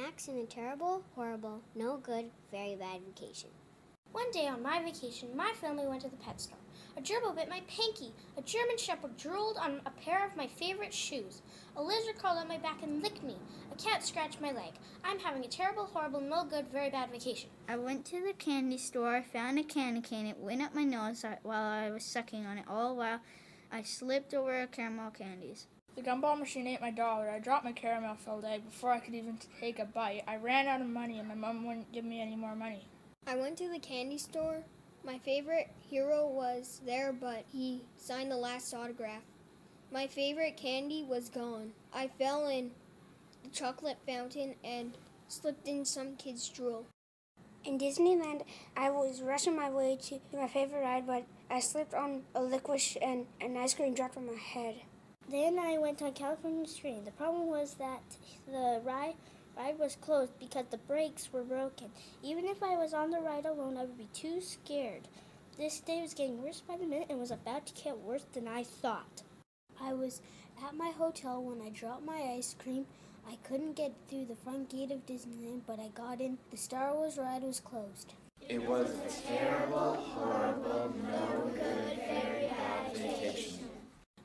relax in a terrible, horrible, no good, very bad vacation. One day on my vacation, my family went to the pet store. A gerbil bit my pinky. A German shepherd drooled on a pair of my favorite shoes. A lizard crawled on my back and licked me. A cat scratched my leg. I'm having a terrible, horrible, no good, very bad vacation. I went to the candy store, found a candy cane. It went up my nose while I was sucking on it, all while I slipped over caramel candies. The gumball machine ate my dollar. I dropped my caramel-filled egg before I could even take a bite. I ran out of money and my mom wouldn't give me any more money. I went to the candy store. My favorite hero was there, but he signed the last autograph. My favorite candy was gone. I fell in the chocolate fountain and slipped in some kid's drool. In Disneyland, I was rushing my way to my favorite ride, but I slipped on a licorice and an ice cream dropped on my head. Then I went on California Stream. The problem was that the ride was closed because the brakes were broken. Even if I was on the ride alone, I would be too scared. This day was getting worse by the minute and was about to get worse than I thought. I was at my hotel when I dropped my ice cream. I couldn't get through the front gate of Disneyland, but I got in. The Star Wars ride was closed. It was a terrible, horrible, no good, very bad vacation.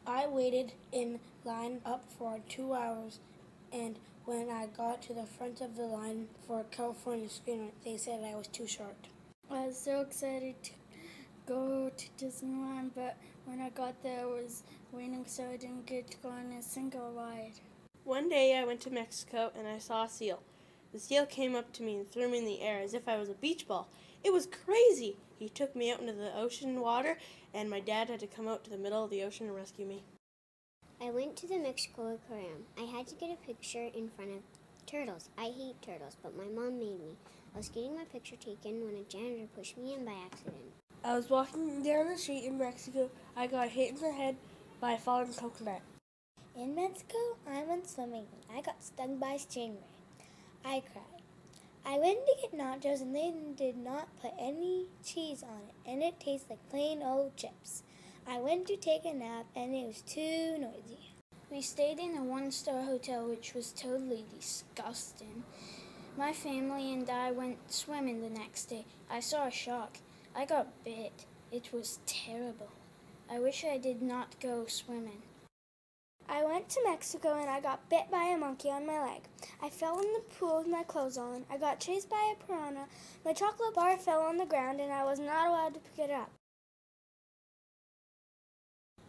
I waited in line up for 2 hours, and when I got to the front of the line for California Screen, they said I was too short. I was so excited to go to Disneyland, but when I got there, I was waiting, so I didn't get to go on a single ride. One day I went to Mexico and I saw a seal. The seal came up to me and threw me in the air as if I was a beach ball. It was crazy. He took me out into the ocean water, and my dad had to come out to the middle of the ocean and rescue me. I went to the Mexico aquarium. I had to get a picture in front of turtles. I hate turtles, but my mom made me. I was getting my picture taken when a janitor pushed me in by accident. I was walking down the street in Mexico. I got hit in the head by a falling coconut. In Mexico, I went swimming. I got stung by a stingray. I cried. I went to get nachos and they did not put any cheese on it, and it tastes like plain old chips. I went to take a nap and it was too noisy. We stayed in a one-star hotel, which was totally disgusting. My family and I went swimming the next day. I saw a shark. I got bit. It was terrible. I wish I did not go swimming. I went to Mexico and I got bit by a monkey on my leg. I fell in the pool with my clothes on. I got chased by a piranha. My chocolate bar fell on the ground and I was not allowed to pick it up.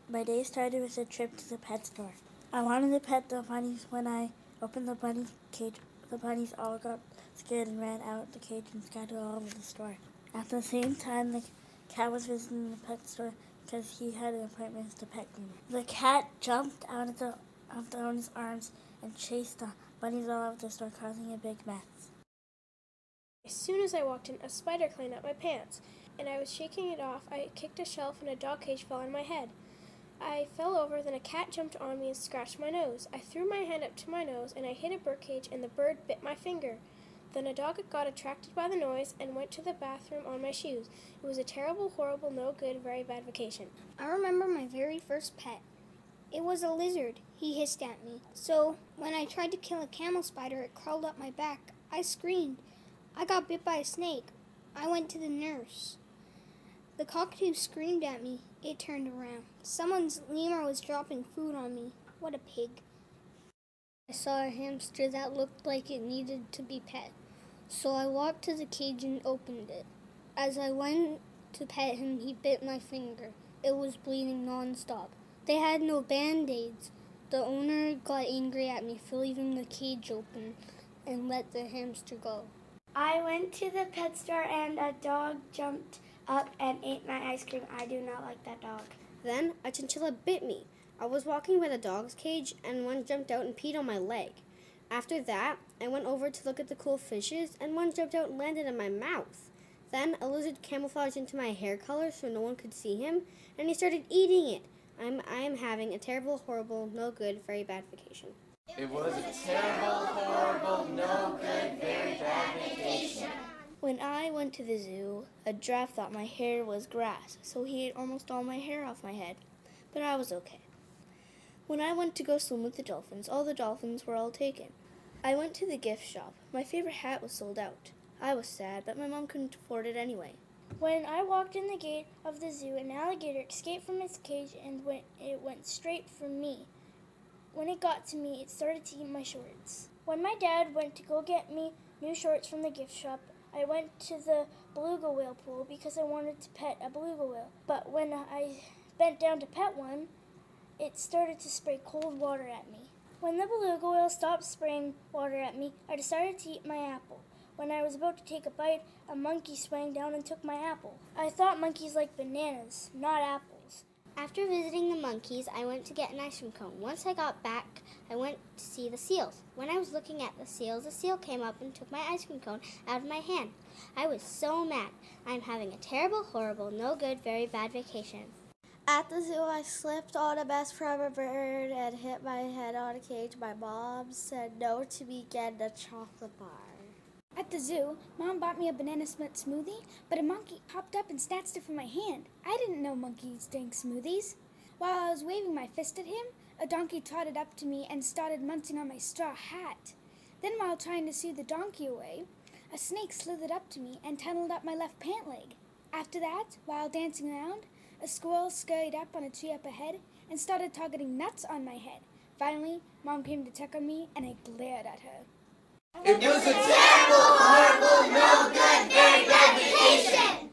My day started with a trip to the pet store. I wanted to pet the bunnies. When I opened the bunny cage, the bunnies all got scared and ran out the cage and scattered all over the store. At the same time, the cat was visiting the pet store because he had an appointment with the pet groomer. The cat jumped out of the owner's arms and chased the bunnies all over the store, causing a big mess. As soon as I walked in, a spider climbed up my pants, and I was shaking it off. I kicked a shelf and a dog cage fell on my head. I fell over, then a cat jumped on me and scratched my nose. I threw my hand up to my nose and I hit a bird cage and the bird bit my finger. Then a dog got attracted by the noise and went to the bathroom on my shoes. It was a terrible, horrible, no good, very bad vacation. I remember my very first pet. It was a lizard. He hissed at me. So when I tried to kill a camel spider, it crawled up my back. I screamed. I got bit by a snake. I went to the nurse. The cockatoo screamed at me. It turned around. Someone's lemur was dropping food on me. What a pig. I saw a hamster that looked like it needed to be pet. So I walked to the cage and opened it. As I went to pet him, he bit my finger. It was bleeding nonstop. They had no Band-Aids. The owner got angry at me for leaving the cage open and let the hamster go. I went to the pet store and a dog jumped up and ate my ice cream. I do not like that dog. Then a chinchilla bit me. I was walking by the dog's cage and one jumped out and peed on my leg. After that, I went over to look at the cool fishes and one jumped out and landed in my mouth. Then a lizard camouflaged into my hair color so no one could see him, and he started eating it. I am having a terrible, horrible, no good, very bad vacation. It was a terrible, horrible, no good, very bad vacation. When I went to the zoo, a giraffe thought my hair was grass, so he ate almost all my hair off my head. But I was okay. When I went to go swim with the dolphins, all the dolphins were all taken. I went to the gift shop. My favorite hat was sold out. I was sad, but my mom couldn't afford it anyway. When I walked in the gate of the zoo, an alligator escaped from its cage and it went straight for me. When it got to me, it started to eat my shorts. When my dad went to go get me new shorts from the gift shop, I went to the beluga whale pool because I wanted to pet a beluga whale. But when I bent down to pet one, it started to spray cold water at me. When the beluga whale stopped spraying water at me, I decided to eat my apple. When I was about to take a bite, a monkey swam down and took my apple. I thought monkeys liked bananas, not apples. After visiting the monkeys, I went to get an ice cream cone. Once I got back, I went to see the seals. When I was looking at the seals, a seal came up and took my ice cream cone out of my hand. I was so mad. I'm having a terrible, horrible, no good, very bad vacation. At the zoo, I slipped on a best forever bird and hit my head on a cage. My mom said no to me getting a chocolate bar. At the zoo, Mom bought me a banana split smoothie, but a monkey popped up and snatched it from my hand. I didn't know monkeys drank smoothies. While I was waving my fist at him, a donkey trotted up to me and started munching on my straw hat. Then while trying to soothe the donkey away, a snake slithered up to me and tunneled up my left pant leg. After that, while dancing around, a squirrel scurried up on a tree up ahead and started targeting nuts on my head. Finally, Mom came to check on me and I glared at her. It was a terrible, horrible, no good, very bad vacation.